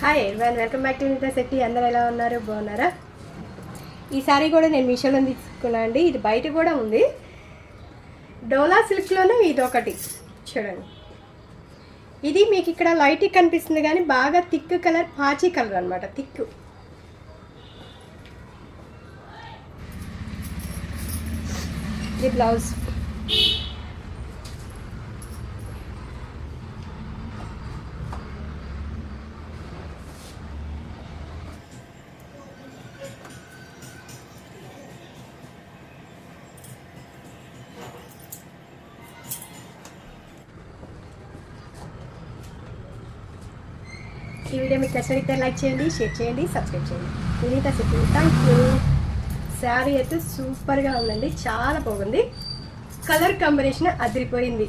Hi everyone, welcome back to Vineeta Shetty. అందరూ ఎలా ఉన్నారు? బాగున్నారా? ఈ సారీ కూడా నేను మీషోలో తీసుకున్నాను అండి. ఇది బయట కూడా ఉంది. డోలా సిల్క్లోనే ఇది ఒకటి చూడండి. ఇది మీకు ఇక్కడ లైట్ కనిపిస్తుంది కానీ బాగా థిక్ కలర్, పాచి కలర్ అనమాట. థిక్ ఇది బ్లౌజ్. ఈ వీడియో మీకు నచ్చినట్లయితే లైక్ చేయండి, షేర్ చేయండి, సబ్స్క్రైబ్ చేయండి. వినీతా శెట్టి. Thank you. శారీ అయితే సూపర్గా ఉందండి, చాలా బాగుంది. కలర్ కాంబినేషన్ అదిరిపోయింది.